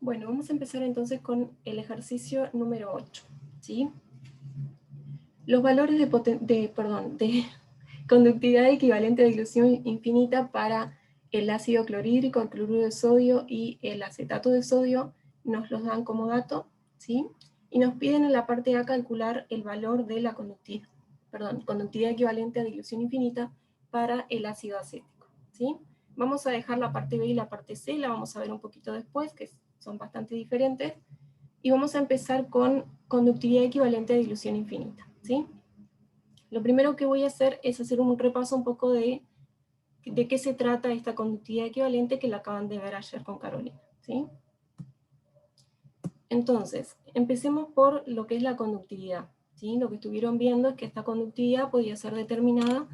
Bueno, vamos a empezar entonces con el ejercicio número 8, ¿sí? Los valores de conductividad equivalente a dilución infinita para el ácido clorhídrico, el cloruro de sodio y el acetato de sodio nos los dan como dato, ¿sí? Y nos piden en la parte A calcular el valor de la conductividad equivalente a dilución infinita para el ácido acético, ¿sí? Vamos a dejar la parte B y la parte C, la vamos a ver un poquito después, que son bastante diferentes, y vamos a empezar con conductividad equivalente a dilución infinita, ¿sí? Lo primero que voy a hacer es hacer un repaso un poco de qué se trata esta conductividad equivalente que la acaban de ver ayer con Carolina, ¿sí? Entonces, empecemos por lo que es la conductividad, ¿sí? Lo que estuvieron viendo es que esta conductividad podía ser determinada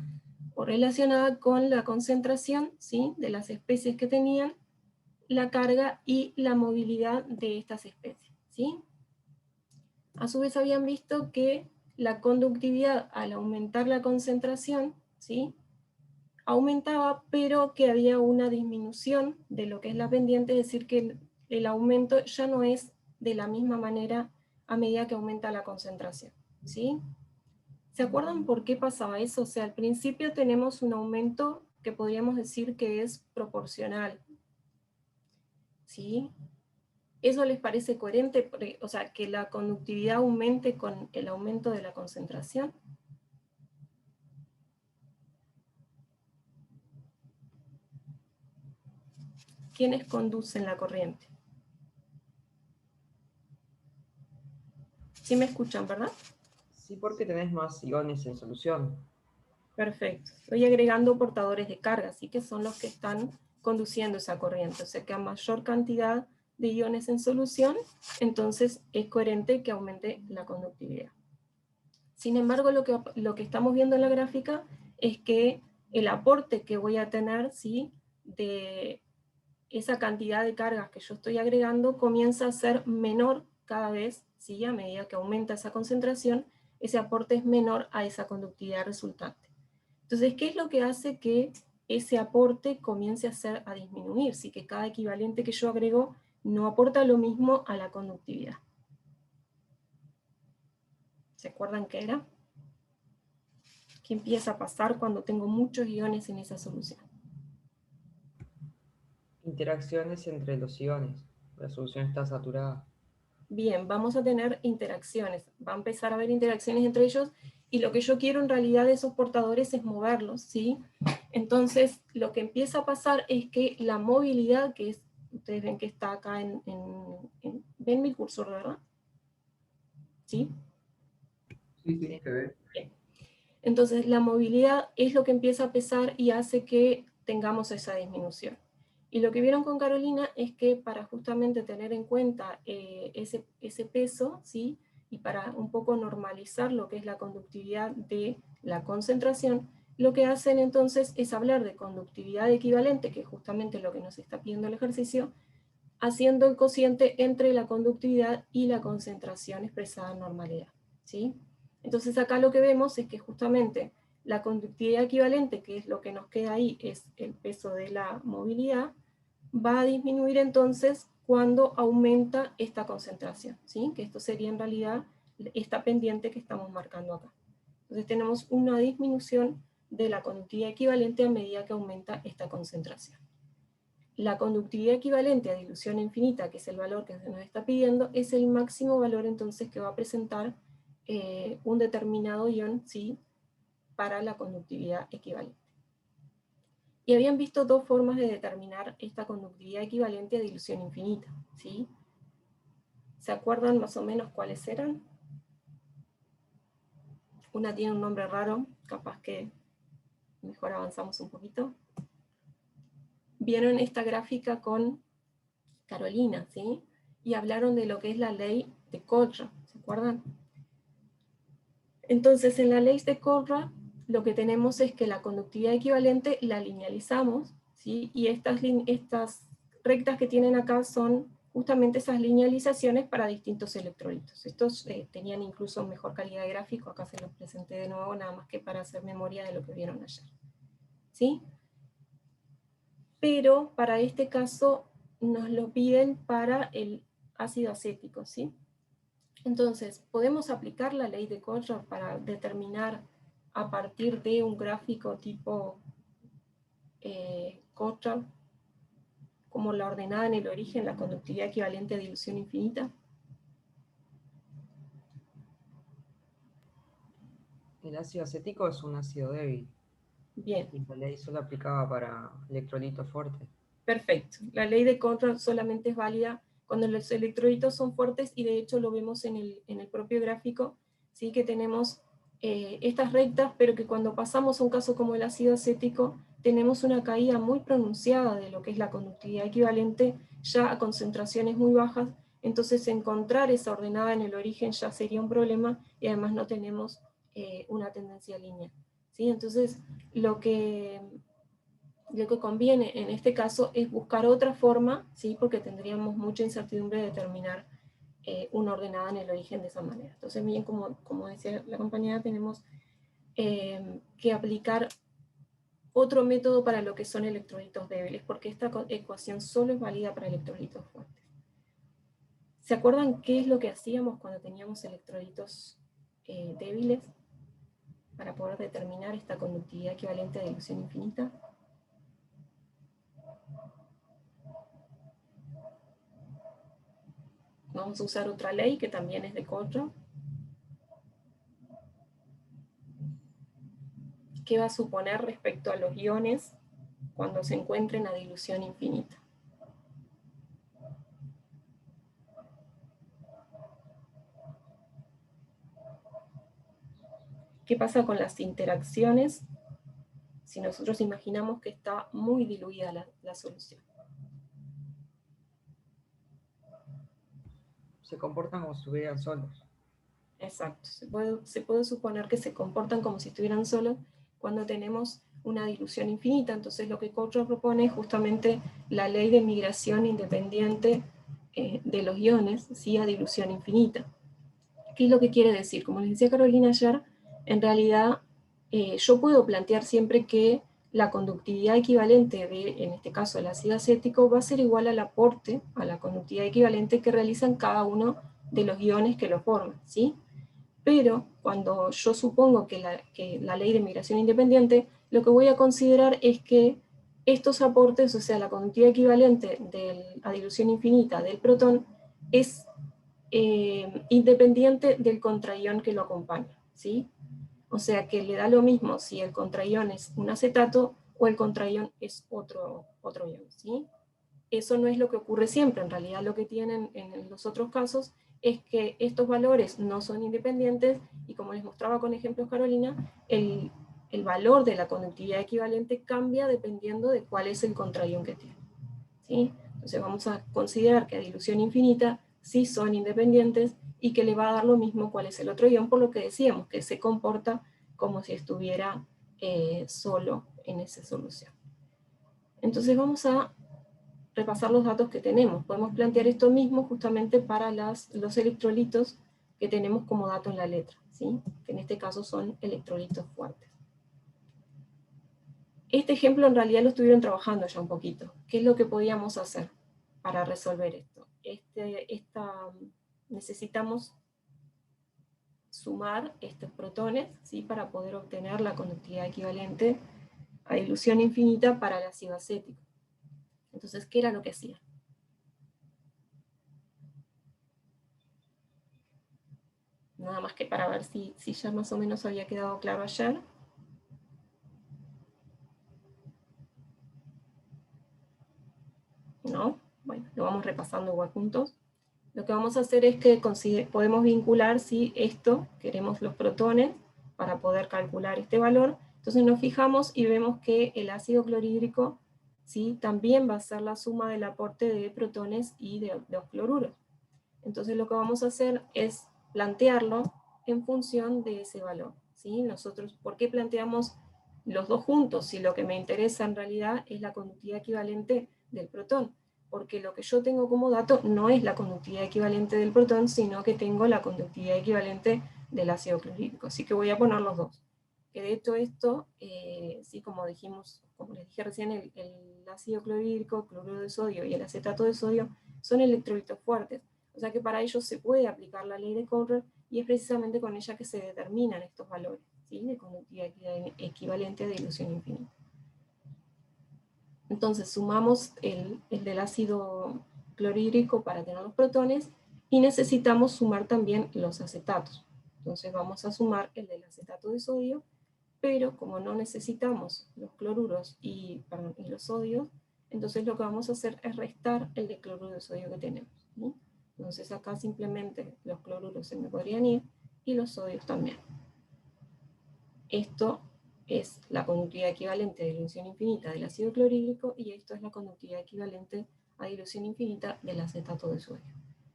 o relacionada con la concentración, ¿sí?, de las especies que tenían, la carga y la movilidad de estas especies, ¿sí? A su vez habían visto que la conductividad al aumentar la concentración, ¿sí?, aumentaba, pero que había una disminución de lo que es la pendiente, es decir, que el aumento ya no es de la misma manera a medida que aumenta la concentración, ¿sí? ¿Se acuerdan por qué pasaba eso? O sea, al principio tenemos un aumento que podríamos decir que es proporcional, ¿sí? ¿Eso les parece coherente? O sea, que la conductividad aumente con el aumento de la concentración. ¿Quiénes conducen la corriente? ¿Sí me escuchan, verdad? Sí, porque tenés más iones en solución. Perfecto. Estoy agregando portadores de carga, así que son los que están conduciendo esa corriente. O sea que a mayor cantidad de iones en solución, entonces es coherente que aumente la conductividad. Sin embargo, lo que estamos viendo en la gráfica es que el aporte que voy a tener, ¿sí?, de esa cantidad de cargas que yo estoy agregando comienza a ser menor cada vez, ¿sí?, a medida que aumenta esa concentración, ese aporte es menor a esa conductividad resultante. Entonces, ¿qué es lo que hace que ese aporte comience a disminuir? Si que cada equivalente que yo agrego no aporta lo mismo a la conductividad. ¿Se acuerdan qué era? ¿Qué empieza a pasar cuando tengo muchos iones en esa solución? Interacciones entre los iones. La solución está saturada. Bien, vamos a tener interacciones. Va a empezar a haber interacciones entre ellos y lo que yo quiero en realidad de esos portadores es moverlos, ¿sí? Entonces, lo que empieza a pasar es que la movilidad, que es, ustedes ven que está acá ven mi cursor, ¿verdad? ¿Sí? Sí, sí, se ve. Bien. Entonces, la movilidad es lo que empieza a pesar y hace que tengamos esa disminución. Y lo que vieron con Carolina es que para justamente tener en cuenta ese peso, ¿sí?, y para un poco normalizar lo que es la conductividad de la concentración, lo que hacen entonces es hablar de conductividad equivalente, que es justamente lo que nos está pidiendo el ejercicio, haciendo el cociente entre la conductividad y la concentración expresada en normalidad, ¿sí? Entonces acá lo que vemos es que justamente la conductividad equivalente, que es lo que nos queda ahí, es el peso de la movilidad, va a disminuir entonces cuando aumenta esta concentración, ¿sí?, que esto sería en realidad esta pendiente que estamos marcando acá. Entonces tenemos una disminución de la conductividad equivalente a medida que aumenta esta concentración. La conductividad equivalente a dilución infinita, que es el valor que se nos está pidiendo, es el máximo valor entonces que va a presentar un determinado ion, ¿sí?, para la conductividad equivalente. Y habían visto dos formas de determinar esta conductividad equivalente a dilución infinita, ¿sí? ¿Se acuerdan más o menos cuáles eran? Una tiene un nombre raro, capaz que mejor avanzamos un poquito. Vieron esta gráfica con Carolina, ¿sí? Y hablaron de lo que es la ley de Cole, ¿se acuerdan? Entonces, en la ley de Cole, lo que tenemos es que la conductividad equivalente la linealizamos, ¿sí? Y estas rectas que tienen acá son justamente esas linealizaciones para distintos electrolitos. Estos tenían incluso mejor calidad de gráfico, acá se los presenté de nuevo, nada más que para hacer memoria de lo que vieron ayer, ¿sí? Pero para este caso nos lo piden para el ácido acético, ¿sí? Entonces, podemos aplicar la ley de Collier para determinar a partir de un gráfico tipo Collier, como la ordenada en el origen, la conductividad equivalente a dilución infinita. El ácido acético es un ácido débil. Bien. Y la ley solo aplicaba para electrolitos fuertes. Perfecto. La ley de Collier solamente es válida cuando los electrolitos son fuertes, y de hecho lo vemos en el propio gráfico, ¿sí? Que tenemos estas rectas, pero que cuando pasamos a un caso como el ácido acético, tenemos una caída muy pronunciada de lo que es la conductividad equivalente, ya a concentraciones muy bajas. Entonces encontrar esa ordenada en el origen ya sería un problema, y además no tenemos una tendencia lineal, ¿sí? Entonces lo que conviene en este caso es buscar otra forma, ¿sí? Porque tendríamos mucha incertidumbre de determinar una ordenada en el origen de esa manera. Entonces, bien, como decía la compañera, tenemos que aplicar otro método para lo que son electrolitos débiles, porque esta ecuación solo es válida para electrolitos fuertes. ¿Se acuerdan qué es lo que hacíamos cuando teníamos electrolitos débiles para poder determinar esta conductividad equivalente a dilución infinita? Vamos a usar otra ley que también es de Collier. ¿Qué va a suponer respecto a los iones cuando se encuentren a dilución infinita? ¿Qué pasa con las interacciones si nosotros imaginamos que está muy diluida la solución? Se comportan como si estuvieran solos. Exacto, se puede suponer que se comportan como si estuvieran solos cuando tenemos una dilución infinita. Entonces lo que Collier propone es justamente la ley de migración independiente de los iones, ¿sí? A dilución infinita. ¿Qué es lo que quiere decir? Como les decía Carolina ayer, en realidad yo puedo plantear siempre que la conductividad equivalente de, en este caso, el ácido acético, va a ser igual al aporte, a la conductividad equivalente que realizan cada uno de los iones que lo forman, ¿sí? Pero cuando yo supongo que la ley de migración independiente, lo que voy a considerar es que estos aportes, o sea, la conductividad equivalente a dilución infinita del protón, es independiente del contraión que lo acompaña, ¿sí? O sea que le da lo mismo si el contraión es un acetato o el contraión es otro ion, ¿sí? Eso no es lo que ocurre siempre. En realidad lo que tienen en los otros casos es que estos valores no son independientes, y como les mostraba con ejemplos Carolina, el valor de la conductividad equivalente cambia dependiendo de cuál es el contraión que tiene, ¿sí? Entonces vamos a considerar que a dilución infinita sí son independientes, y que le va a dar lo mismo cuál es el otro ion, por lo que decíamos, que se comporta como si estuviera solo en esa solución. Entonces vamos a repasar los datos que tenemos. Podemos plantear esto mismo justamente para los electrolitos que tenemos como dato en la letra, ¿sí? Que en este caso son electrolitos fuertes. Este ejemplo en realidad lo estuvieron trabajando ya un poquito. ¿Qué es lo que podíamos hacer para resolver esto? Necesitamos sumar estos protones, ¿sí? Para poder obtener la conductividad equivalente a dilución infinita para el ácido acético. Entonces, ¿qué era lo que hacía? Nada más que para ver si ya más o menos había quedado claro ayer. ¿No? Bueno, lo vamos repasando igual juntos. Lo que vamos a hacer es que podemos vincular si esto, queremos los protones para poder calcular este valor. Entonces nos fijamos y vemos que el ácido clorhídrico, ¿sí? También va a ser la suma del aporte de protones y de dos cloruros. Entonces lo que vamos a hacer es plantearlo en función de ese valor, ¿sí? Nosotros, ¿por qué planteamos los dos juntos si lo que me interesa en realidad es la conductividad equivalente del protón? Porque lo que yo tengo como dato no es la conductividad equivalente del protón, sino que tengo la conductividad equivalente del ácido clorhídrico. Así que voy a poner los dos. que de hecho esto, sí, como dijimos, como les dije recién, el ácido clorhídrico, cloruro de sodio y el acetato de sodio son electrolitos fuertes. O sea que para ellos se puede aplicar la ley de Correr y es precisamente con ella que se determinan estos valores, ¿sí? De conductividad equivalente a dilución infinita. Entonces sumamos el del ácido clorhídrico para tener los protones y necesitamos sumar también los acetatos. Entonces vamos a sumar el del acetato de sodio, pero como no necesitamos los cloruros y los sodios, entonces lo que vamos a hacer es restar el de cloruro de sodio que tenemos, ¿sí? Entonces acá simplemente los cloruros se me podrían ir y los sodios también. Esto es la conductividad equivalente a dilución infinita del ácido clorhídrico y esto es la conductividad equivalente a dilución infinita del acetato de sodio,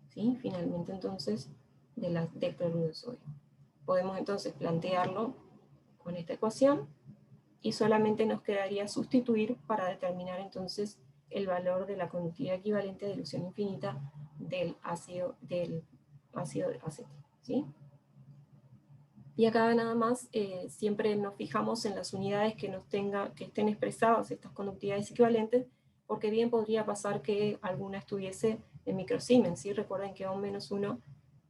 ¿sí? Finalmente entonces del cloruro de sodio. Podemos entonces plantearlo con esta ecuación y solamente nos quedaría sustituir para determinar entonces el valor de la conductividad equivalente a dilución infinita del ácido acético, ¿sí? Y acá nada más, siempre nos fijamos en las unidades que estén expresadas estas conductividades equivalentes, porque bien podría pasar que alguna estuviese en microsiemens, ¿sí? Recuerden que O-1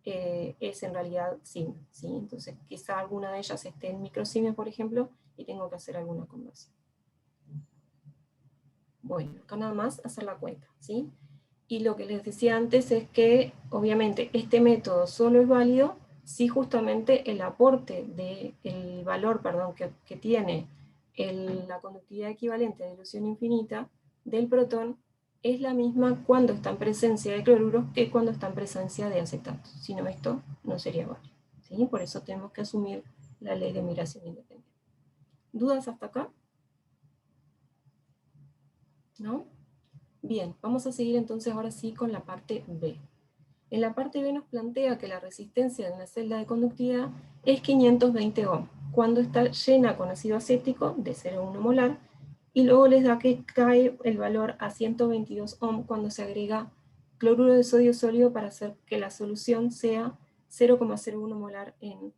es en realidad Siemens, ¿sí? Entonces quizá alguna de ellas esté en microsiemens, por ejemplo, y tengo que hacer alguna conversión. Bueno, acá nada más hacer la cuenta, ¿sí? Y lo que les decía antes es que, obviamente, este método solo es válido si justamente el aporte del valor, perdón, que tiene la conductividad equivalente a dilución infinita del protón es la misma cuando está en presencia de cloruros que cuando está en presencia de acetatos. Si no, esto no sería válido, ¿sí? Por eso tenemos que asumir la ley de migración independiente. ¿Dudas hasta acá? ¿No? Bien, vamos a seguir entonces ahora sí con la parte B. En la parte B nos plantea que la resistencia de una celda de conductividad es 520 ohm, cuando está llena con ácido acético de 0,1 molar, y luego les da que cae el valor a 122 ohm cuando se agrega cloruro de sodio sólido para hacer que la solución sea 0,01 molar en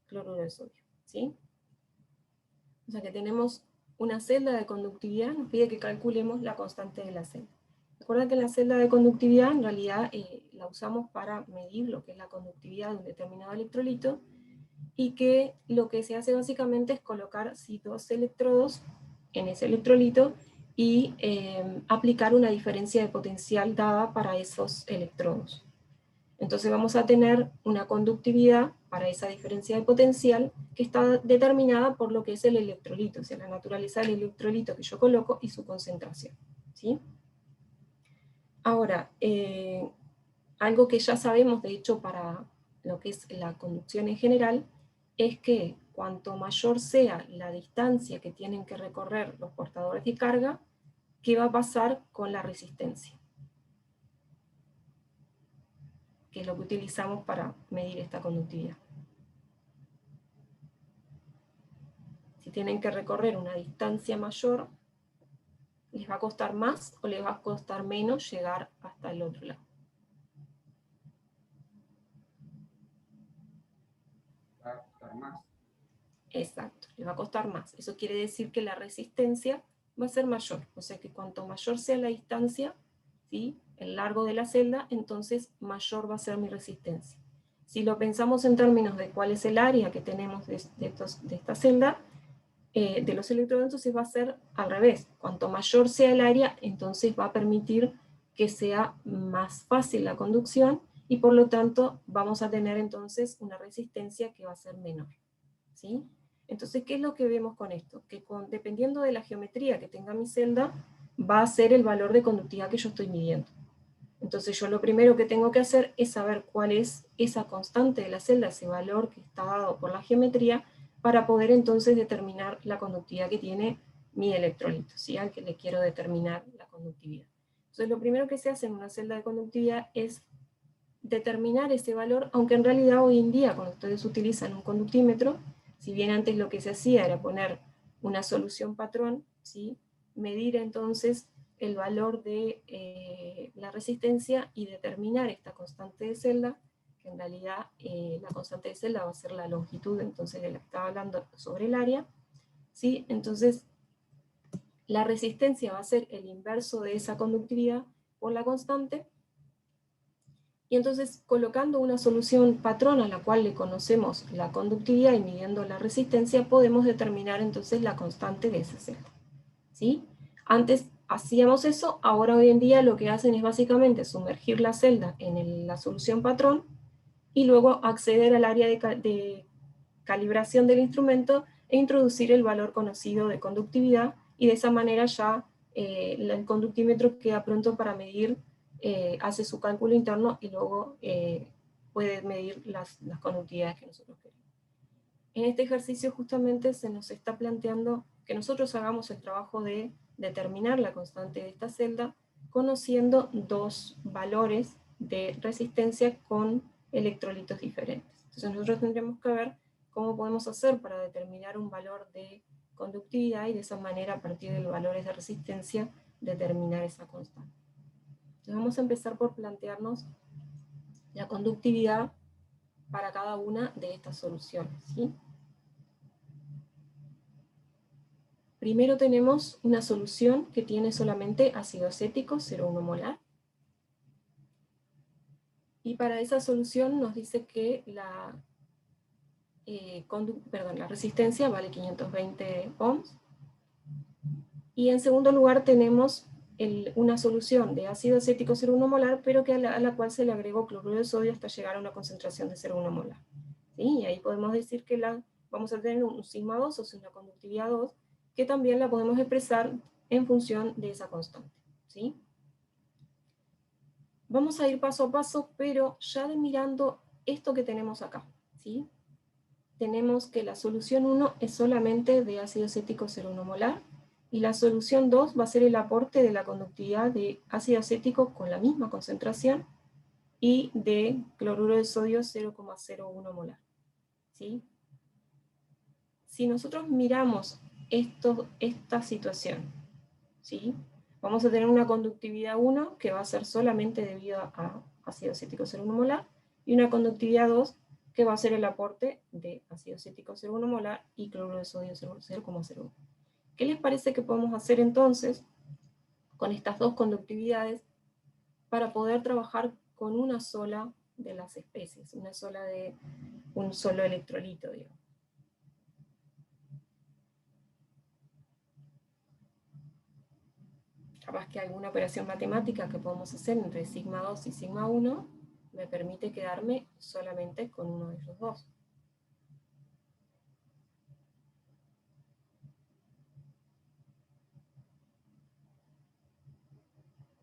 cloruro de sodio, ¿sí? O sea que tenemos una celda de conductividad, nos pide que calculemos la constante de la celda. Recuerda que la celda de conductividad en realidad la usamos para medir lo que es la conductividad de un determinado electrolito y que lo que se hace básicamente es colocar dos electrodos en ese electrolito y aplicar una diferencia de potencial dada para esos electrodos. Entonces vamos a tener una conductividad para esa diferencia de potencial que está determinada por lo que es el electrolito, o sea, la naturaleza del electrolito que yo coloco y su concentración, ¿sí? Ahora, algo que ya sabemos, de hecho, para lo que es la conducción en general, es que cuanto mayor sea la distancia que tienen que recorrer los portadores de carga, ¿qué va a pasar con la resistencia? Que es lo que utilizamos para medir esta conductividad. Si tienen que recorrer una distancia mayor, ¿les va a costar más o les va a costar menos llegar hasta el otro lado? Va a costar más. Exacto, les va a costar más. Eso quiere decir que la resistencia va a ser mayor. O sea que cuanto mayor sea la distancia, ¿sí?, el largo de la celda, entonces mayor va a ser mi resistencia. Si lo pensamos en términos de cuál es el área que tenemos de esta celda, de los electrodos, entonces va a ser al revés. Cuanto mayor sea el área, entonces va a permitir que sea más fácil la conducción y por lo tanto vamos a tener entonces una resistencia que va a ser menor, ¿sí? Entonces, ¿qué es lo que vemos con esto? Que dependiendo de la geometría que tenga mi celda, va a ser el valor de conductividad que yo estoy midiendo. Entonces yo lo primero que tengo que hacer es saber cuál es esa constante de la celda, ese valor que está dado por la geometría, para poder entonces determinar la conductividad que tiene mi electrolito, ¿sí?, al que le quiero determinar la conductividad. Entonces lo primero que se hace en una celda de conductividad es determinar ese valor, aunque en realidad hoy en día cuando ustedes utilizan un conductímetro, si bien antes lo que se hacía era poner una solución patrón, ¿sí?, medir entonces el valor de la resistencia y determinar esta constante de celda, que que en realidad la constante de celda va a ser la longitud, entonces de la que estaba hablando sobre el área, ¿sí? Entonces, la resistencia va a ser el inverso de esa conductividad por la constante, y entonces colocando una solución patrón a la cual le conocemos la conductividad y midiendo la resistencia, podemos determinar entonces la constante de esa celda, ¿sí? Antes hacíamos eso, ahora hoy en día lo que hacen es básicamente sumergir la celda en la solución patrón y luego acceder al área de calibración del instrumento e introducir el valor conocido de conductividad, y de esa manera ya el conductímetro queda pronto para medir, hace su cálculo interno y luego puede medir las conductividades que nosotros queremos. En este ejercicio justamente se nos está planteando que nosotros hagamos el trabajo de determinar la constante de esta celda conociendo dos valores de resistencia con electrolitos diferentes. Entonces nosotros tendríamos que ver cómo podemos hacer para determinar un valor de conductividad y de esa manera, a partir de los valores de resistencia, determinar esa constante. Entonces vamos a empezar por plantearnos la conductividad para cada una de estas soluciones, ¿sí? Primero tenemos una solución que tiene solamente ácido acético 0,1 molar. Y para esa solución nos dice que la resistencia vale 520 ohms. Y en segundo lugar tenemos una solución de ácido acético 0,1 molar, pero que a la cual se le agregó cloruro de sodio hasta llegar a una concentración de 0,1 molar. ¿Sí? Y ahí podemos decir que vamos a tener un sigma 2, o sea, una conductividad 2, que también la podemos expresar en función de esa constante, ¿sí? Vamos a ir paso a paso, pero ya mirando esto que tenemos acá, ¿sí? Tenemos que la solución 1 es solamente de ácido acético 0,1 molar, y la solución 2 va a ser el aporte de la conductividad de ácido acético con la misma concentración y de cloruro de sodio 0,01 molar, ¿sí? Si nosotros miramos esta situación, ¿sí? Vamos a tener una conductividad 1 que va a ser solamente debido a ácido acético 0,1 molar, y una conductividad 2 que va a ser el aporte de ácido acético 0,1 molar y cloruro de sodio 0,01. ¿Qué les parece que podemos hacer entonces con estas dos conductividades para poder trabajar con una sola de las especies, un solo electrolito, digamos? Capaz que alguna operación matemática que podemos hacer entre sigma 2 y sigma 1 me permite quedarme solamente con uno de esos dos.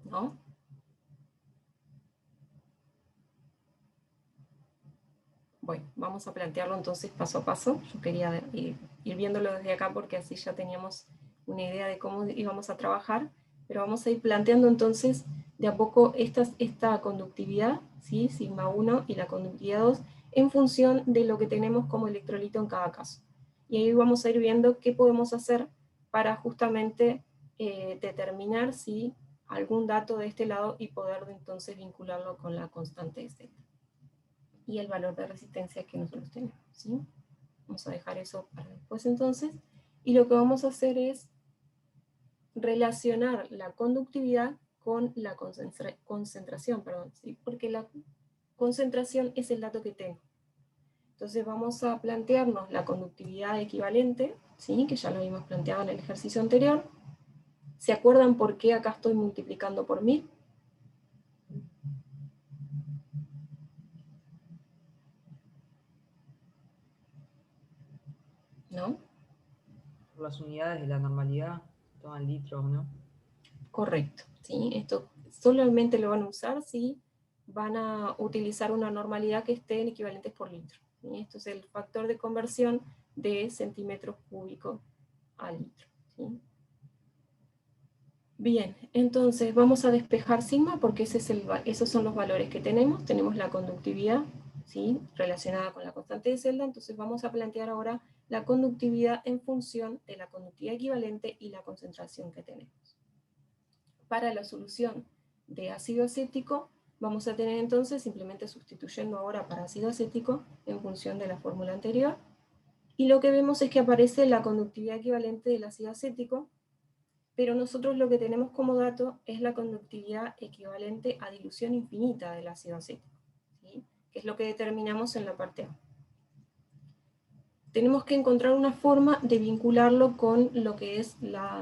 ¿No? Bueno, vamos a plantearlo entonces paso a paso. Yo quería ir viéndolo desde acá porque así ya teníamos una idea de cómo íbamos a trabajar, pero vamos a ir planteando entonces de a poco esta conductividad, ¿sí? Sigma 1 y la conductividad 2, en función de lo que tenemos como electrolito en cada caso. Y ahí vamos a ir viendo qué podemos hacer para justamente determinar si algún dato de este lado y poder entonces vincularlo con la constante de Z y el valor de resistencia que nosotros tenemos, ¿sí? Vamos a dejar eso para después entonces, y lo que vamos a hacer es relacionar la conductividad con la concentración, ¿sí? Porque la concentración es el dato que tengo. Entonces vamos a plantearnos la conductividad equivalente, ¿sí? Que ya lo habíamos planteado en el ejercicio anterior. ¿Se acuerdan por qué acá estoy multiplicando por 1000? ¿No? Por las unidades de la normalidad, toman litros, ¿no? Correcto, ¿sí? Esto solamente lo van a usar si van a utilizar una normalidad que esté en equivalentes por litro, ¿sí? Esto es el factor de conversión de centímetros cúbicos a litro, ¿sí? Bien, entonces vamos a despejar sigma porque esos son los valores que tenemos. Tenemos la conductividad, ¿sí? Relacionada con la constante de celda, entonces vamos a plantear ahora la conductividad en función de la conductividad equivalente y la concentración que tenemos. Para la solución de ácido acético Vamos a tener entonces, simplemente sustituyendo ahora para ácido acético en función de la fórmula anterior, y lo que vemos es que aparece la conductividad equivalente del ácido acético, pero nosotros lo que tenemos como dato es la conductividad equivalente a dilución infinita del ácido acético, ¿sí? Que es lo que determinamos en la parte A. Tenemos que encontrar una forma de vincularlo con lo que es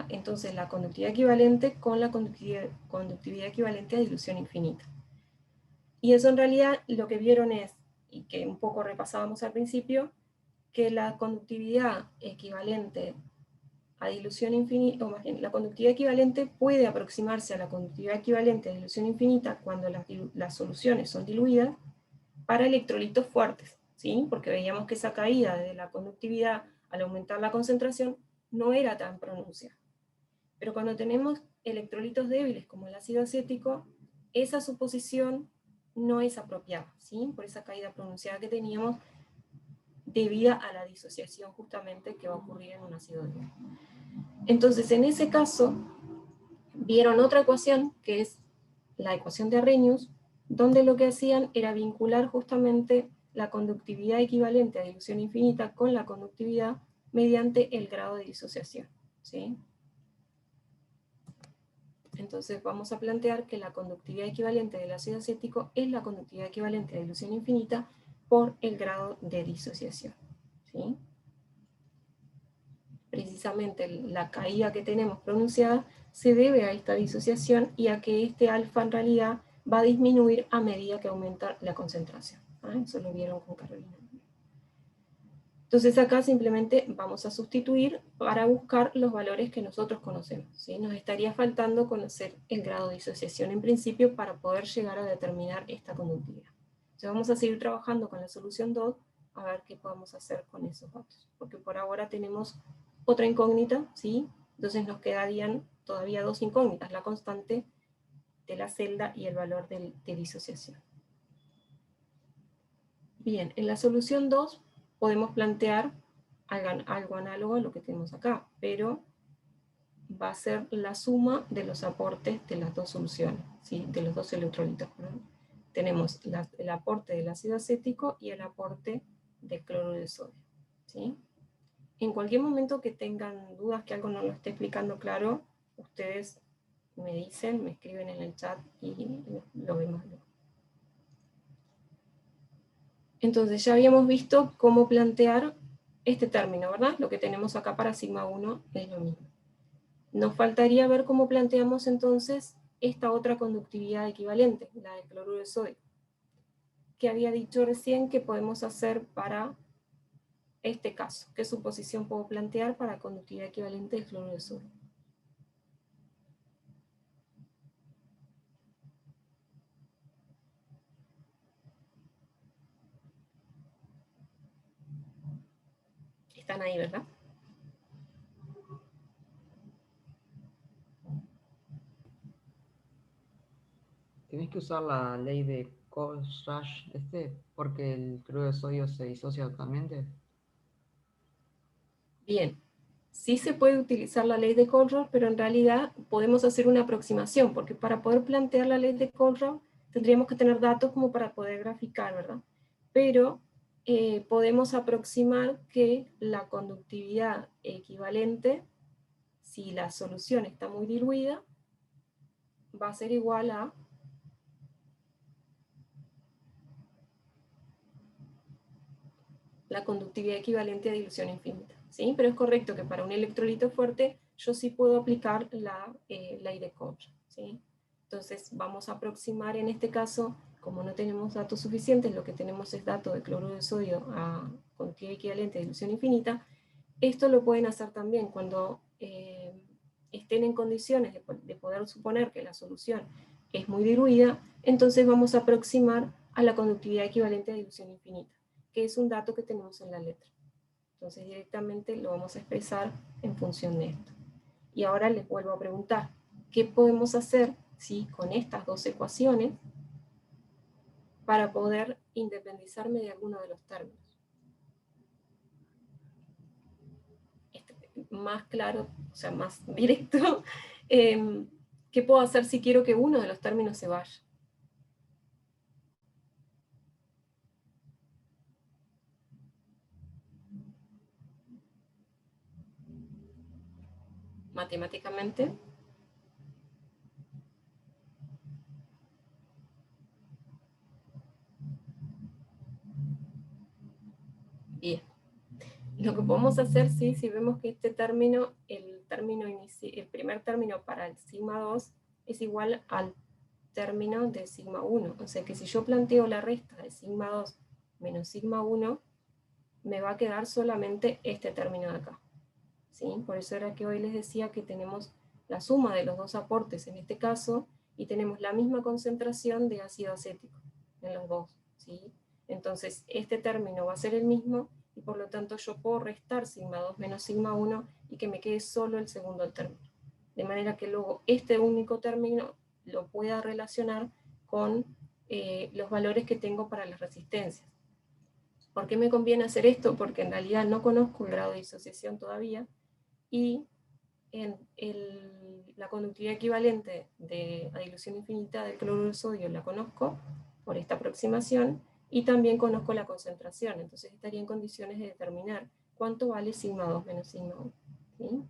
entonces la conductividad equivalente con la conductividad equivalente a dilución infinita. Y eso en realidad lo que vieron es, y que un poco repasábamos al principio, que la conductividad equivalente a dilución infinita, o más bien, la conductividad equivalente puede aproximarse a la conductividad equivalente a dilución infinita cuando las soluciones son diluidas para electrolitos fuertes, ¿sí? Porque veíamos que esa caída de la conductividad al aumentar la concentración no era tan pronunciada. Pero cuando tenemos electrolitos débiles como el ácido acético, esa suposición no es apropiada, ¿sí? Por esa caída pronunciada que teníamos debida a la disociación justamente que va a ocurrir en un ácido débil. Entonces, en ese caso, vieron otra ecuación, que es la ecuación de Arrhenius, donde lo que hacían era vincular justamente la conductividad equivalente a dilución infinita con la conductividad mediante el grado de disociación, ¿sí? Entonces vamos a plantear que la conductividad equivalente del ácido acético es la conductividad equivalente a dilución infinita por el grado de disociación, ¿sí? Precisamente la caída que tenemos pronunciada se debe a esta disociación y a que este alfa en realidad va a disminuir a medida que aumenta la concentración. Eso lo vieron con Carolina. Entonces acá simplemente vamos a sustituir para buscar los valores que nosotros conocemos, ¿sí? Nos estaría faltando conocer el grado de disociación en principio para poder llegar a determinar esta conductividad. Entonces vamos a seguir trabajando con la solución 2 a ver qué podemos hacer con esos datos, porque por ahora tenemos otra incógnita, ¿sí? Entonces nos quedarían todavía dos incógnitas, la constante de la celda y el valor de disociación. Bien, en la solución 2 podemos plantear algo análogo a lo que tenemos acá, pero va a ser la suma de los aportes de las dos soluciones, ¿sí? De los dos electrolitos. Tenemos el aporte del ácido acético y el aporte del cloruro de sodio, ¿sí? En cualquier momento que tengan dudas, que algo no lo esté explicando claro, ustedes me dicen, me escriben en el chat y lo vemos luego. Entonces ya habíamos visto cómo plantear este término, ¿verdad? Lo que tenemos acá para sigma 1 es lo mismo. Nos faltaría ver cómo planteamos entonces esta otra conductividad equivalente, la del cloruro de sodio, que había dicho recién que podemos hacer para este caso. ¿Qué suposición puedo plantear para conductividad equivalente del cloruro de sodio? Están ahí, ¿verdad? Tienes que usar la ley de Kohlrausch, porque el cloruro de sodio se disocia totalmente. Bien, sí se puede utilizar la ley de Kohlrausch, pero en realidad podemos hacer una aproximación, porque para poder plantear la ley de Kohlrausch tendríamos que tener datos como para poder graficar, ¿verdad? Pero podemos aproximar que la conductividad equivalente, si la solución está muy diluida, va a ser igual a la conductividad equivalente a dilución infinita, ¿sí? Pero es correcto que para un electrolito fuerte yo sí puedo aplicar la ley de Kohlrausch, ¿sí? Entonces vamos a aproximar en este caso, como no tenemos datos suficientes, lo que tenemos es datos de cloruro de sodio a conductividad equivalente a dilución infinita. Esto lo pueden hacer también cuando estén en condiciones de poder suponer que la solución es muy diluida, entonces vamos a aproximar a la conductividad equivalente a dilución infinita, que es un dato que tenemos en la letra. Entonces directamente lo vamos a expresar en función de esto. Y ahora les vuelvo a preguntar, ¿qué podemos hacer con estas dos ecuaciones para poder independizarme de alguno de los términos? Más claro, o sea, más directo, ¿qué puedo hacer si quiero que uno de los términos se vaya? matemáticamente. Bien. Lo que podemos hacer, sí, si vemos que este término, el primer término para el sigma 2 es igual al término de sigma 1. O sea que si yo planteo la resta de sigma 2 menos sigma 1, me va a quedar solamente este término de acá. ¿Sí? Por eso era que hoy les decía que tenemos la suma de los dos aportes en este caso, y tenemos la misma concentración de ácido acético en los dos. ¿Sí? Entonces este término va a ser el mismo, y por lo tanto yo puedo restar sigma 2 menos sigma 1 y que me quede solo el segundo término. De manera que luego este único término lo pueda relacionar con los valores que tengo para las resistencias. ¿Por qué me conviene hacer esto? Porque en realidad no conozco el grado de disociación todavía, y en la conductividad equivalente a dilución infinita del cloruro de sodio la conozco por esta aproximación, y también conozco la concentración, entonces estaría en condiciones de determinar cuánto vale sigma 2 menos sigma 1. ¿Sí?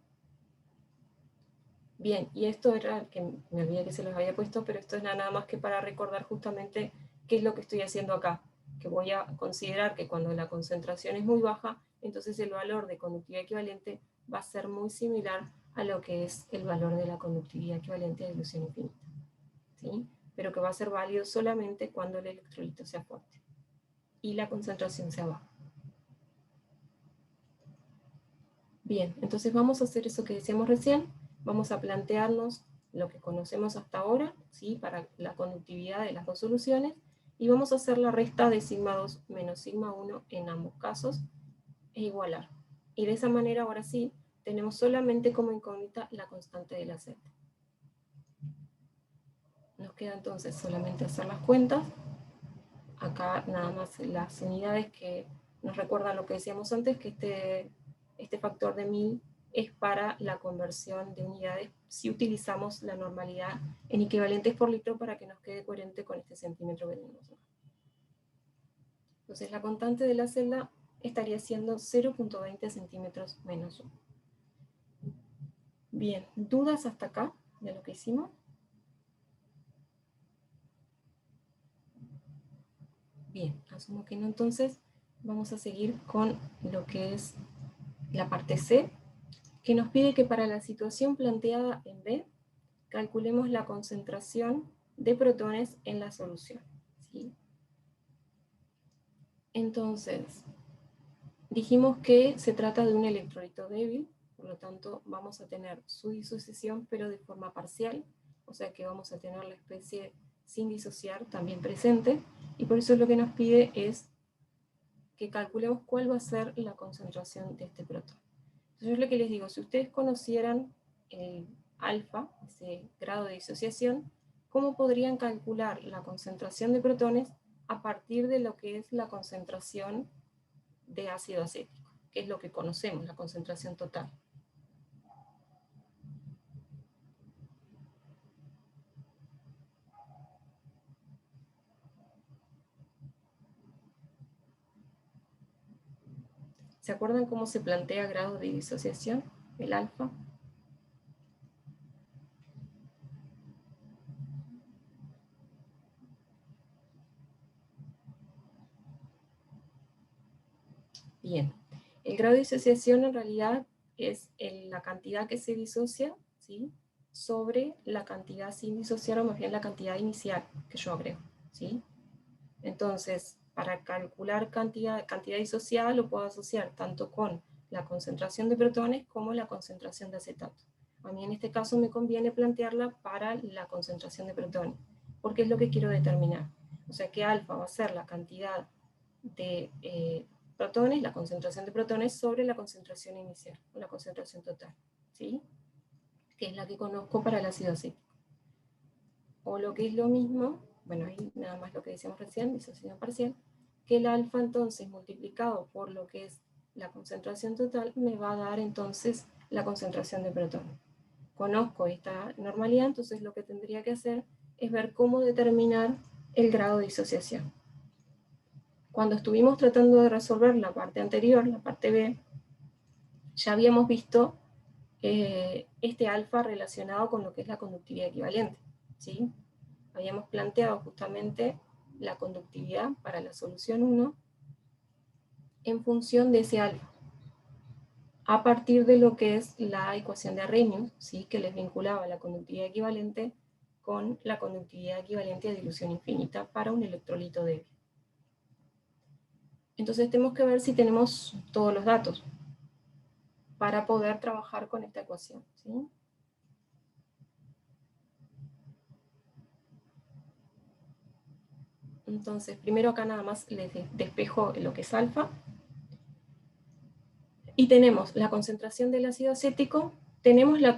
Bien, y esto era, que me olvidé que se los había puesto, pero esto es nada más que para recordar justamente qué es lo que estoy haciendo acá, que voy a considerar que cuando la concentración es muy baja, entonces el valor de conductividad equivalente va a ser muy similar a lo que es el valor de la conductividad equivalente a dilución infinita. ¿Sí? Pero que va a ser válido solamente cuando el electrolito sea fuerte y la concentración sea baja. Bien, entonces vamos a hacer eso que decíamos recién. Vamos a plantearnos lo que conocemos hasta ahora, ¿sí? Para la conductividad de las dos soluciones, y vamos a hacer la resta de sigma 2 menos sigma 1 en ambos casos e igualar. Y de esa manera, ahora sí, tenemos solamente como incógnita la constante del aceite. Nos queda entonces solamente hacer las cuentas. Acá nada más las unidades que nos recuerdan lo que decíamos antes, que este factor de 1000 es para la conversión de unidades si utilizamos la normalidad en equivalentes por litro para que nos quede coherente con este centímetro que tenemos acá. Entonces la constante de la celda estaría siendo 0.20 centímetros menos 1. Bien, ¿dudas hasta acá de lo que hicimos? Bien, asumo que no, entonces vamos a seguir con lo que es la parte C, que nos pide que para la situación planteada en B, calculemos la concentración de protones en la solución. ¿Sí? Entonces, dijimos que se trata de un electrolito débil, por lo tanto vamos a tener su disociación pero de forma parcial, o sea que vamos a tener la especie sin disociar también presente, y por eso lo que nos pide es que calculemos cuál va a ser la concentración de este protón. Entonces yo lo que les digo, si ustedes conocieran el alfa, ese grado de disociación, ¿cómo podrían calcular la concentración de protones a partir de lo que es la concentración de ácido acético, que es lo que conocemos, la concentración total? ¿Se acuerdan cómo se plantea grado de disociación, el alfa? Bien, el grado de disociación en realidad es la cantidad que se disocia, ¿sí?, sobre la cantidad sin disociar, o más bien la cantidad inicial que yo agrego, ¿sí? Entonces, para calcular cantidad disociada lo puedo asociar tanto con la concentración de protones como la concentración de acetato. A mí en este caso me conviene plantearla para la concentración de protones, porque es lo que quiero determinar. O sea que alfa va a ser la cantidad de protones, la concentración de protones sobre la concentración inicial, o la concentración total, ¿sí? Que es la que conozco para el ácido acético. O lo que es lo mismo, bueno, ahí nada más lo que decíamos recién, disociación parcial, que el alfa entonces multiplicado por lo que es la concentración total me va a dar entonces la concentración de protones. Conozco esta normalidad, entonces lo que tendría que hacer es ver cómo determinar el grado de disociación. Cuando estuvimos tratando de resolver la parte anterior, la parte B, ya habíamos visto este alfa relacionado con lo que es la conductividad equivalente, ¿sí? Habíamos planteado justamente la conductividad para la solución 1 en función de ese alfa, a partir de lo que es la ecuación de Arrhenius, ¿sí? Que les vinculaba la conductividad equivalente con la conductividad equivalente a dilución infinita para un electrolito débil. Entonces tenemos que ver si tenemos todos los datos para poder trabajar con esta ecuación, ¿sí? Entonces, primero acá nada más les despejo lo que es alfa. Y tenemos la concentración del ácido acético, tenemos la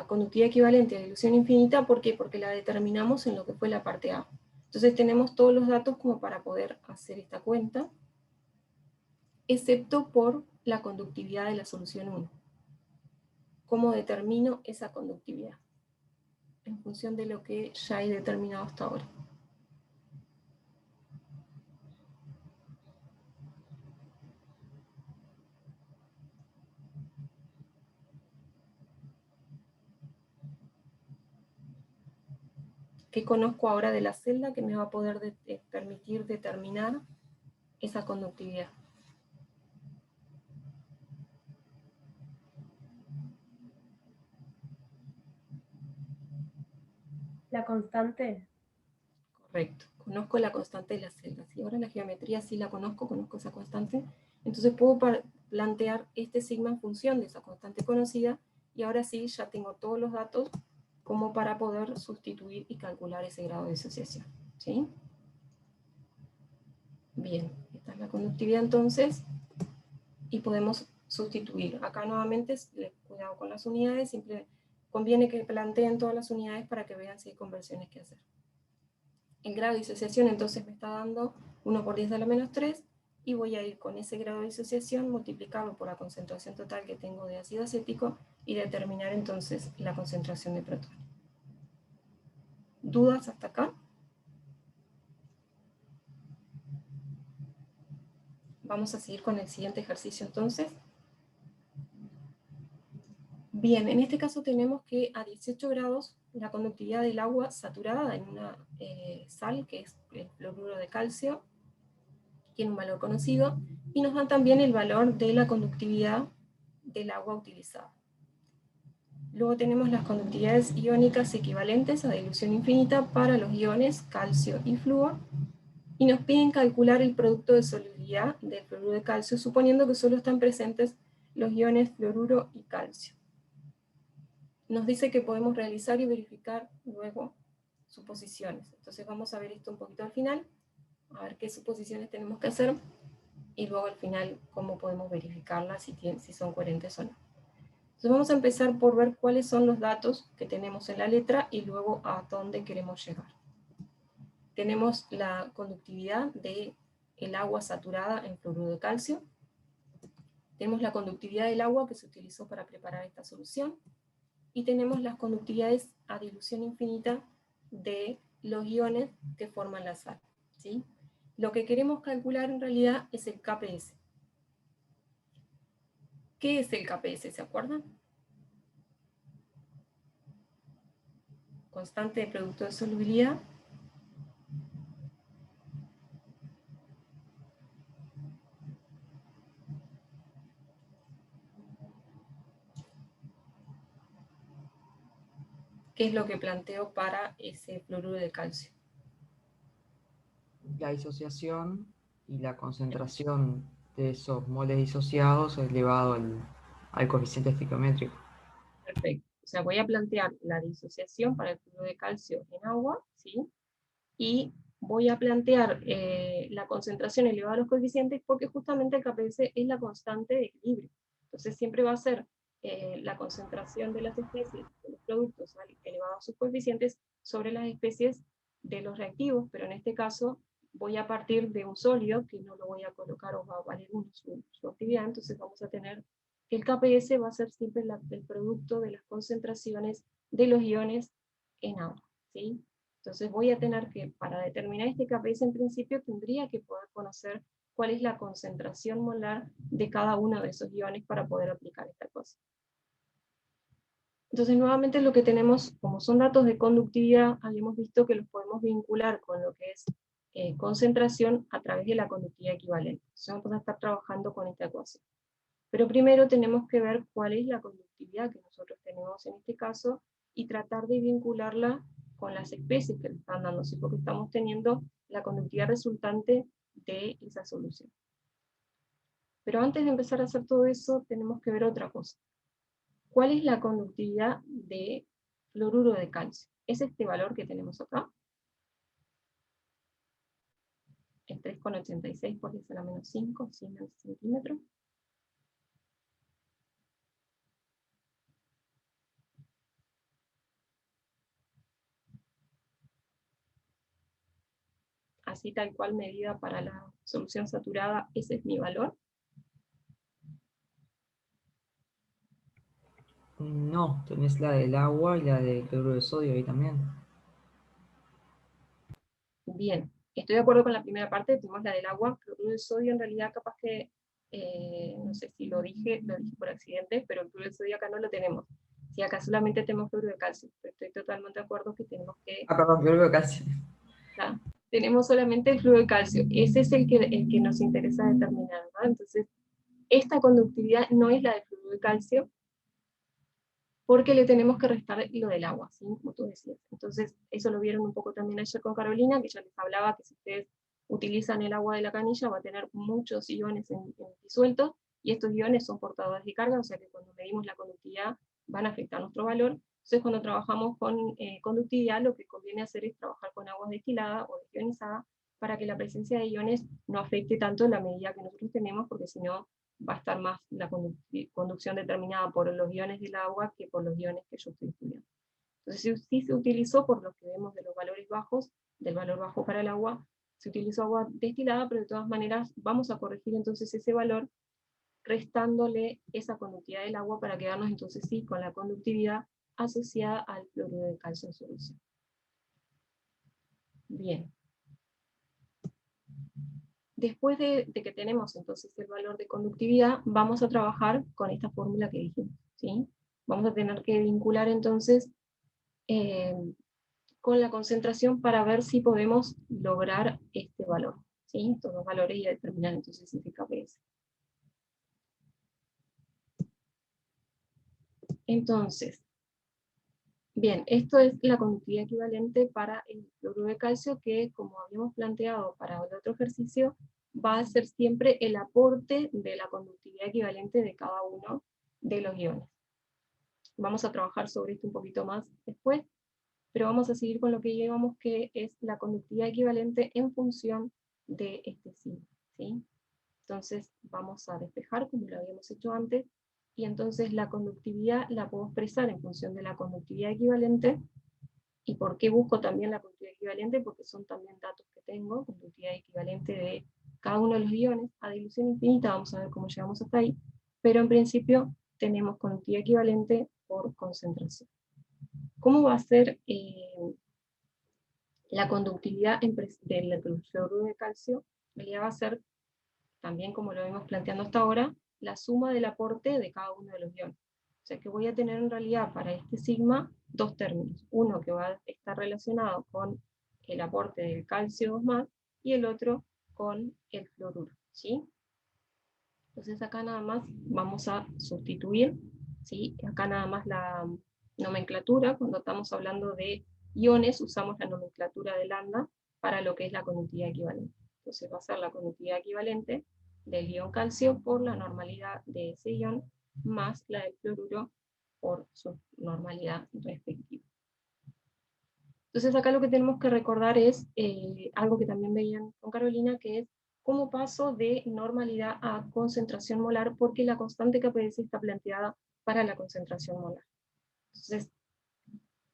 conductividad equivalente a dilución infinita, ¿por qué? Porque la determinamos en lo que fue la parte A. Entonces tenemos todos los datos como para poder hacer esta cuenta, excepto por la conductividad de la solución 1. ¿Cómo determino esa conductividad? En función de lo que ya he determinado hasta ahora. ¿Qué conozco ahora de la celda que me va a poder permitir determinar esa conductividad? La constante. Correcto, conozco la constante de las celdas. Y ahora la geometría sí la conozco esa constante. Entonces puedo plantear este sigma en función de esa constante conocida, y ahora sí ya tengo todos los datos como para poder sustituir y calcular ese grado de disociación, ¿sí? Bien, esta es la conductividad entonces, y podemos sustituir. Acá nuevamente, cuidado con las unidades, siempre conviene que planteen todas las unidades para que vean si hay conversiones que hacer. El grado de disociación entonces me está dando 1 por 10 a la menos 3, y voy a ir con ese grado de disociación, multiplicarlo por la concentración total que tengo de ácido acético y determinar entonces la concentración de protones. ¿Dudas hasta acá? Vamos a seguir con el siguiente ejercicio entonces. Bien, en este caso tenemos que a 18 grados la conductividad del agua saturada en una sal, que es el fluoruro de calcio, tiene un valor conocido, y nos dan también el valor de la conductividad del agua utilizada. Luego tenemos las conductividades iónicas equivalentes a dilución infinita para los iones calcio y flúor, y nos piden calcular el producto de solubilidad del fluoruro de calcio, suponiendo que solo están presentes los iones fluoruro y calcio. Nos dice que podemos realizar y verificar luego suposiciones. Entonces vamos a ver esto un poquito al final, a ver qué suposiciones tenemos que hacer, y luego al final cómo podemos verificarlas, si son coherentes o no. Entonces vamos a empezar por ver cuáles son los datos que tenemos en la letra y luego a dónde queremos llegar. Tenemos la conductividad del agua saturada en fluoruro de calcio. Tenemos la conductividad del agua que se utilizó para preparar esta solución. Y tenemos las conductividades a dilución infinita de los iones que forman la sal, ¿sí? Lo que queremos calcular en realidad es el KPS. ¿Qué es el KPS? ¿Se acuerdan? Constante de producto de solubilidad ¿qué es lo que planteo para ese fluoruro de calcio? La disociación y la concentración de esos moles disociados elevado al coeficiente estequiométrico. Perfecto. O sea, voy a plantear la disociación para el fluoruro de calcio en agua, ¿sí? Y voy a plantear la concentración elevada a los coeficientes, porque justamente el KPS es la constante de equilibrio. Entonces siempre va a ser la concentración de las especies, de los productos elevado a sus coeficientes, sobre las especies de los reactivos, pero en este caso voy a partir de un sólido, que no lo voy a colocar o va a valer su actividad, entonces vamos a tener que el KPS va a ser siempre el producto de las concentraciones de los iones en agua, ¿sí? Entonces voy a tener que, para determinar este KPS en principio, tendría que poder conocer cuál es la concentración molar de cada uno de esos iones para poder aplicar esta cosa. Entonces, nuevamente lo que tenemos, como son datos de conductividad, habíamos visto que los podemos vincular con lo que es concentración a través de la conductividad equivalente. Entonces vamos a estar trabajando con esta ecuación. Pero primero tenemos que ver cuál es la conductividad que nosotros tenemos en este caso, y tratar de vincularla con las especies que le están dando, ¿sí? Porque estamos teniendo la conductividad resultante de esa solución. Pero antes de empezar a hacer todo eso, tenemos que ver otra cosa. ¿Cuál es la conductividad de fluoruro de calcio? Es este valor que tenemos acá, el 3,86 por 10 a la menos 5 Siemens centímetro. Así tal cual medida para la solución saturada, ese es mi valor. No, tenés la del agua y la del cloruro de sodio ahí también. Bien, estoy de acuerdo con la primera parte, tenemos la del agua, cloruro de sodio en realidad capaz que, no sé si lo dije por accidente, pero el cloruro de sodio acá no lo tenemos. Si acá solamente tenemos cloruro de calcio, pero estoy totalmente de acuerdo que tenemos que... Ah, perdón, cloruro de calcio. ¿tá? Tenemos solamente el fluido de calcio, ese es el que nos interesa determinar, ¿no? Entonces, esta conductividad no es la del fluido de calcio, porque le tenemos que restar lo del agua, ¿sí? Como tú decías. Entonces, eso lo vieron un poco también ayer con Carolina, que ya les hablaba que si ustedes utilizan el agua de la canilla va a tener muchos iones disueltos, y estos iones son portadores de carga, o sea que cuando medimos la conductividad van a afectar nuestro valor. Entonces, cuando trabajamos con conductividad, lo que conviene hacer es trabajar con agua destilada o desionizada, para que la presencia de iones no afecte tanto la medida que nosotros tenemos, porque si no, va a estar más la conducción determinada por los iones del agua que por los iones que yo estoy estudiando. Entonces, sí se utilizó, por lo que vemos de los valores bajos, del valor bajo para el agua, se utilizó agua destilada, pero de todas maneras vamos a corregir entonces ese valor, restándole esa conductividad del agua, para quedarnos entonces sí con la conductividad asociada al cloruro de calcio en solución. Bien. Después de que tenemos entonces el valor de conductividad, vamos a trabajar con esta fórmula que dijimos, ¿sí? Vamos a tener que vincular entonces con la concentración para ver si podemos lograr este valor, ¿sí? Estos dos valores, y determinar entonces ese KPS. Entonces, bien, esto es la conductividad equivalente para el cloruro de calcio, que como habíamos planteado para el otro ejercicio, va a ser siempre el aporte de la conductividad equivalente de cada uno de los iones. Vamos a trabajar sobre esto un poquito más después, pero vamos a seguir con lo que llevamos, que es la conductividad equivalente en función de este signo, ¿sí? Entonces vamos a despejar como lo habíamos hecho antes, y entonces la conductividad la puedo expresar en función de la conductividad equivalente. ¿Y por qué busco también la conductividad equivalente? Porque son también datos que tengo, conductividad equivalente de cada uno de los iones a dilución infinita, vamos a ver cómo llegamos hasta ahí, pero en principio tenemos conductividad equivalente por concentración. ¿Cómo va a ser la conductividad del fluoruro de calcio? En realidad va a ser, también como lo vemos planteando hasta ahora, la suma del aporte de cada uno de los iones. O sea que voy a tener en realidad para este sigma dos términos. Uno que va a estar relacionado con el aporte del calcio 2+, y el otro con el fluoruro, ¿sí? Entonces acá nada más vamos a sustituir, ¿sí? Acá nada más la nomenclatura, cuando estamos hablando de iones, usamos la nomenclatura de lambda para lo que es la conductividad equivalente. Entonces va a ser la conductividad equivalente del ion calcio por la normalidad de ese ion, más la del fluoruro por su normalidad respectiva. Entonces acá lo que tenemos que recordar es algo que también veían con Carolina, que es cómo paso de normalidad a concentración molar, porque la constante KPS está planteada para la concentración molar. Entonces,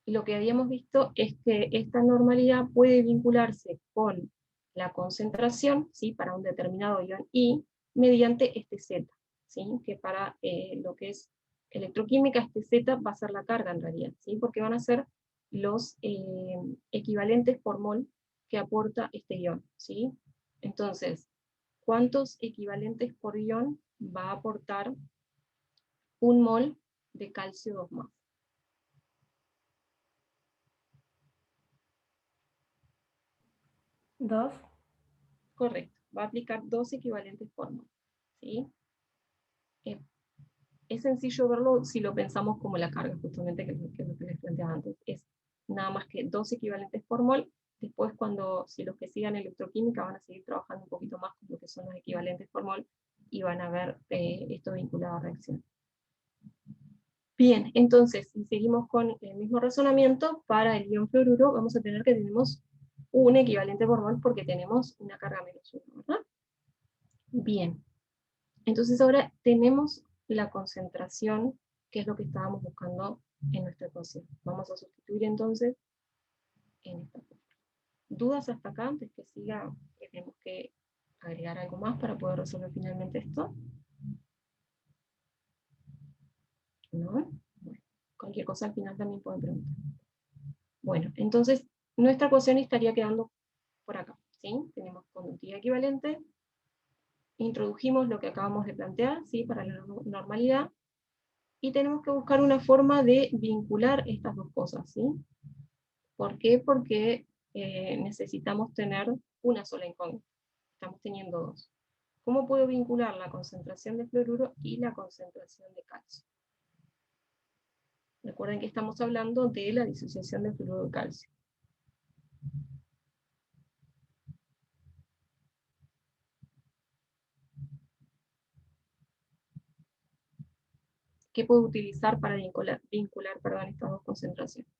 lo que habíamos visto es que esta normalidad puede vincularse con la concentración, ¿sí? Para un determinado ion I, mediante este Z, ¿sí? Que para lo que es electroquímica, este Z va a ser la carga en realidad, ¿sí? Porque van a ser los equivalentes por mol que aporta este ion, ¿sí? Entonces, ¿cuántos equivalentes por ion va a aportar un mol de calcio 2+? 2. Correcto, va a aplicar 2 equivalentes por mol, ¿sí? Es sencillo verlo si lo pensamos como la carga, justamente, que es lo que les planteaba antes. Es nada más que 2 equivalentes por mol. Después, si los que sigan electroquímica van a seguir trabajando un poquito más con lo que son los equivalentes por mol, y van a ver esto vinculado a reacción. Bien, entonces, si seguimos con el mismo razonamiento, para el ion fluoruro vamos a tener que tenemos un equivalente por mol porque tenemos una carga -1, ¿verdad? Bien, entonces ahora tenemos la concentración, que es lo que estábamos buscando en nuestra ecuación. Vamos a sustituir entonces en esta fórmula. ¿Dudas hasta acá antes que siga? Tenemos que agregar algo más para poder resolver finalmente esto. ¿No? Bueno, cualquier cosa al final también pueden preguntar. Bueno, entonces nuestra ecuación estaría quedando por acá, ¿sí? Tenemos conductividad equivalente, introdujimos lo que acabamos de plantear, ¿sí? Para la normalidad, y tenemos que buscar una forma de vincular estas dos cosas, ¿sí? ¿Por qué? Porque necesitamos tener una sola incógnita. Estamos teniendo dos. ¿Cómo puedo vincular la concentración de fluoruro y la concentración de calcio? Recuerden que estamos hablando de la disociación de fluoruro de calcio. ¿Qué puedo utilizar para vincular estas dos concentraciones?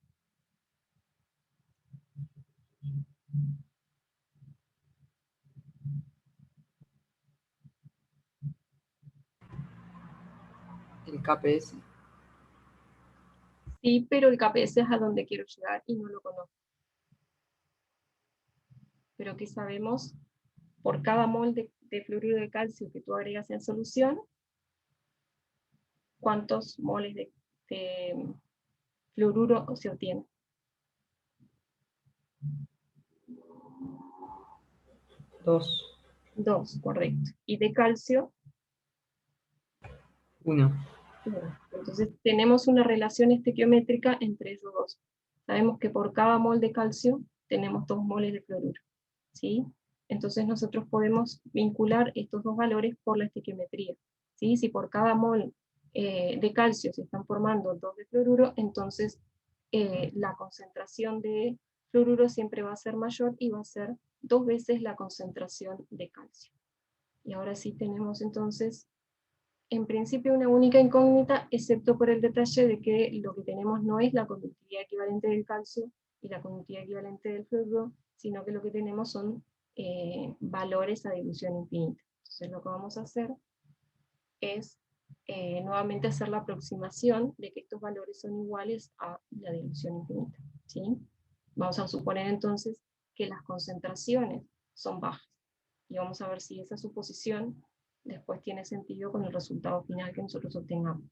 El KPS. Sí, pero el KPS es a donde quiero llegar y no lo conozco. Pero ¿qué sabemos? Por cada mol de fluoruro de calcio que tú agregas en solución, ¿cuántos moles de fluoruro se obtiene? 2. 2, correcto. ¿Y de calcio? 1. 1. Entonces tenemos una relación estequiométrica entre esos dos. Sabemos que por cada mol de calcio tenemos 2 moles de fluoruro, ¿sí? Entonces nosotros podemos vincular estos dos valores por la estequiometría, ¿sí? Si por cada mol de calcio se están formando 2 de fluoruro, entonces la concentración de fluoruro siempre va a ser mayor y va a ser 2 veces la concentración de calcio. Y ahora sí tenemos entonces, en principio, una única incógnita, excepto por el detalle de que lo que tenemos no es la conductividad equivalente del calcio y la conductividad equivalente del fluoruro, sino que lo que tenemos son valores a dilución infinita. Entonces lo que vamos a hacer es nuevamente hacer la aproximación de que estos valores son iguales a la dilución infinita, ¿sí? Vamos a suponer entonces que las concentraciones son bajas, y vamos a ver si esa suposición después tiene sentido con el resultado final que nosotros obtengamos.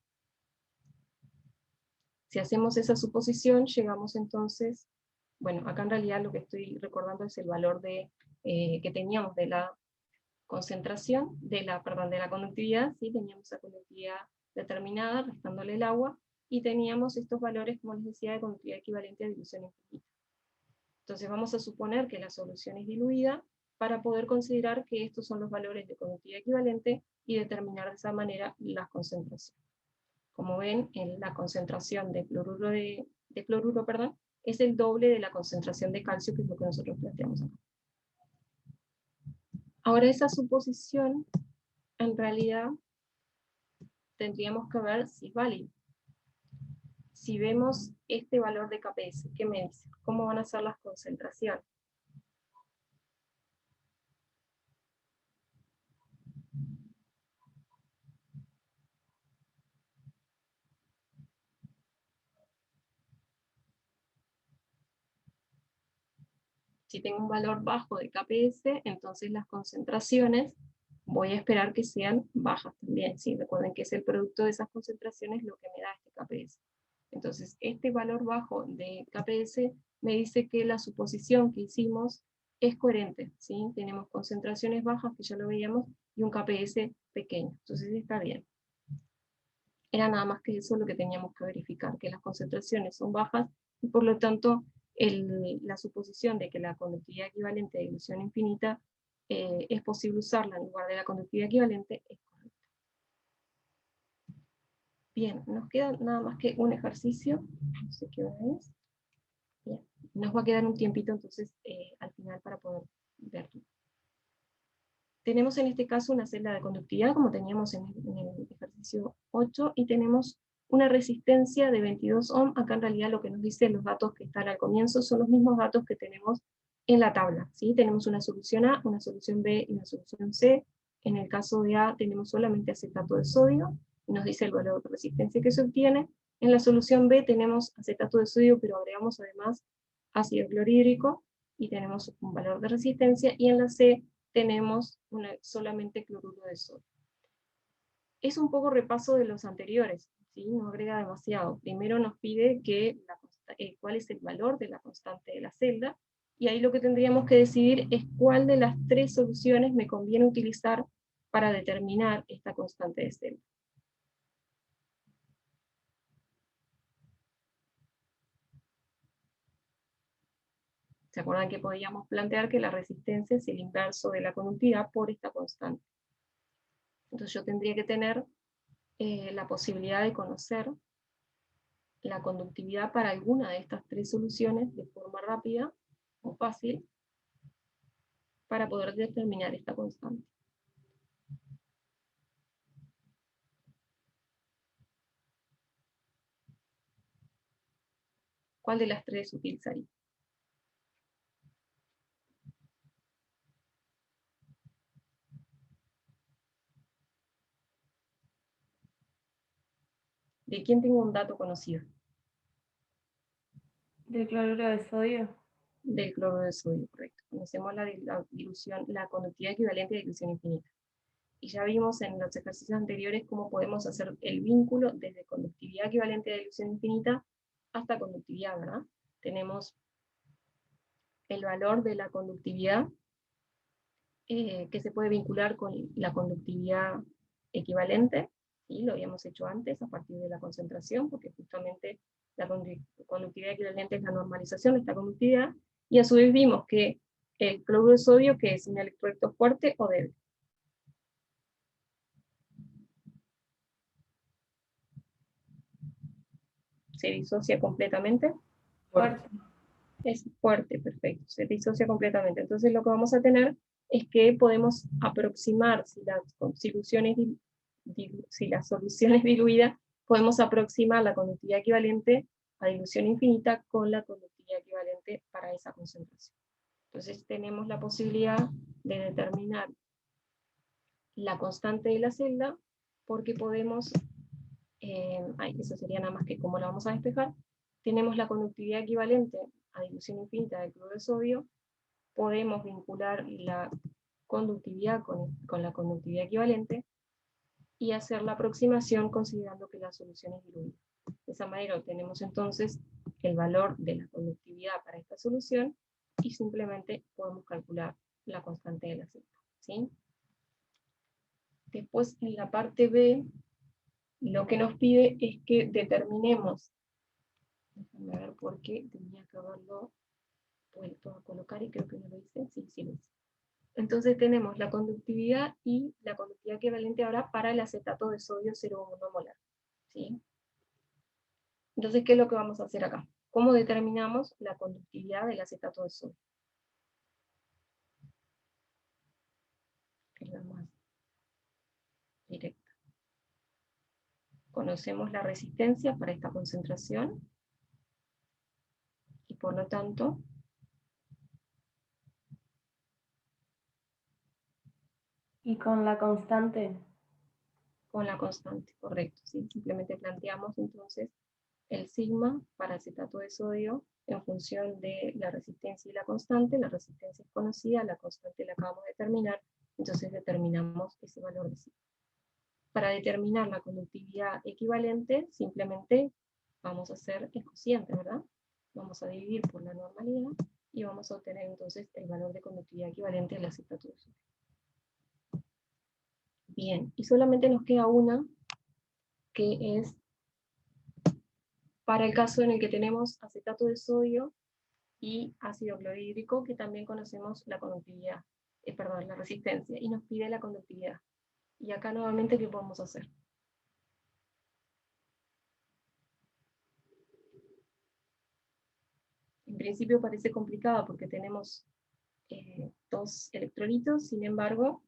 Si hacemos esa suposición, llegamos entonces, bueno, acá en realidad lo que estoy recordando es el valor que teníamos de la concentración, de la conductividad, ¿sí? Teníamos la conductividad determinada, restándole el agua, y teníamos estos valores, como les decía, de conductividad equivalente a dilución infinita. Entonces vamos a suponer que la solución es diluida para poder considerar que estos son los valores de conductividad equivalente y determinar de esa manera las concentraciones. Como ven, la concentración de fluoruro, es el doble de la concentración de calcio, que es lo que nosotros planteamos acá. Ahora, esa suposición, en realidad, tendríamos que ver si es válido. Si vemos este valor de KPS, ¿qué me dice? ¿Cómo van a ser las concentraciones? Si tengo un valor bajo de KPS, entonces las concentraciones voy a esperar que sean bajas también, ¿sí? Recuerden que es el producto de esas concentraciones lo que me da este KPS. Entonces, este valor bajo de KPS me dice que la suposición que hicimos es coherente, ¿sí? Tenemos concentraciones bajas, que ya lo veíamos, y un KPS pequeño. Entonces está bien. Era nada más que eso lo que teníamos que verificar, que las concentraciones son bajas, y por lo tanto la suposición de que la conductividad equivalente de dilución infinita es posible usarla en lugar de la conductividad equivalente es correcta. Bien, nos queda nada más que un ejercicio, no sé qué hora es. Bien, nos va a quedar un tiempito entonces al final para poder verlo. Tenemos en este caso una celda de conductividad, como teníamos en el ejercicio 8, y tenemos una resistencia de 22 ohm. Acá en realidad lo que nos dicen los datos que están al comienzo son los mismos datos que tenemos en la tabla, ¿sí? Tenemos una solución A, una solución B y una solución C. En el caso de A tenemos solamente acetato de sodio, y nos dice el valor de resistencia que se obtiene. En la solución B tenemos acetato de sodio, pero agregamos además ácido clorhídrico, y tenemos un valor de resistencia, y en la C tenemos solamente cloruro de sodio. Es un poco repaso de los anteriores, ¿sí? No agrega demasiado. Primero nos pide cuál es el valor de la constante de la celda, y ahí lo que tendríamos que decidir es cuál de las tres soluciones me conviene utilizar para determinar esta constante de celda. ¿Se acuerdan que podíamos plantear que la resistencia es el inverso de la conductividad por esta constante? Entonces yo tendría que tener la posibilidad de conocer la conductividad para alguna de estas tres soluciones de forma rápida o fácil para poder determinar esta constante. ¿Cuál de las tres utilizaría? ¿De quién tengo un dato conocido? ¿Del cloruro de sodio? Del cloruro de sodio, correcto. Conocemos la conductividad equivalente de dilución infinita. Y ya vimos en los ejercicios anteriores cómo podemos hacer el vínculo desde conductividad equivalente de dilución infinita hasta conductividad, ¿verdad? Tenemos el valor de la conductividad que se puede vincular con la conductividad equivalente, ¿sí? Lo habíamos hecho antes a partir de la concentración, porque justamente la conductividad equivalente es la normalización de esta conductividad, y a su vez vimos que el cloruro de sodio, que es un electrolecto fuerte o débil. Se disocia completamente. Fuerte. Es fuerte, perfecto, se disocia completamente. Entonces lo que vamos a tener es que podemos aproximar, si la solución es diluida, podemos aproximar la conductividad equivalente a dilución infinita con la conductividad equivalente para esa concentración. Entonces tenemos la posibilidad de determinar la constante de la celda, porque podemos, eso sería nada más que cómo la vamos a despejar. Tenemos la conductividad equivalente a dilución infinita del cloruro de sodio, podemos vincular la conductividad con la conductividad equivalente y hacer la aproximación considerando que la solución es diluida. De esa manera obtenemos entonces el valor de la conductividad para esta solución y simplemente podemos calcular la constante de la celda, ¿sí? Después en la parte B lo que nos pide es que determinemos, déjame ver por qué tenía que haberlo vuelto a colocar y creo que no lo hice, sí lo hice. Entonces tenemos la conductividad y la conductividad equivalente ahora para el acetato de sodio 0,1 molar, ¿sí? Entonces, ¿qué es lo que vamos a hacer acá? ¿Cómo determinamos la conductividad del acetato de sodio? Que es la más directa. Conocemos la resistencia para esta concentración y por lo tanto ¿Y con la constante? con la constante, correcto, ¿sí? Simplemente planteamos entonces el sigma para acetato de sodio en función de la resistencia y la constante. La resistencia es conocida, la constante la acabamos de determinar, entonces determinamos ese valor de sigma. Para determinar la conductividad equivalente, simplemente vamos a hacer el cociente, ¿verdad? Vamos a dividir por la normalidad y vamos a obtener entonces el valor de conductividad equivalente al acetato de sodio. Bien, y solamente nos queda una, que es para el caso en el que tenemos acetato de sodio y ácido clorhídrico, que también conocemos la conductividad, perdón, la resistencia, y nos pide la conductividad. Y acá nuevamente, ¿qué podemos hacer? En principio parece complicado porque tenemos dos electrolitos, sin embargo,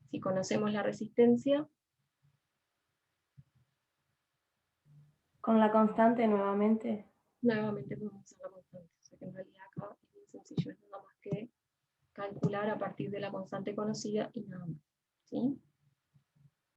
si conocemos la resistencia, Con la constante nuevamente. nuevamente podemos usar la constante. O sea que en realidad acá es muy sencillo, es nada más que calcular a partir de la constante conocida y nada más. ¿Sí?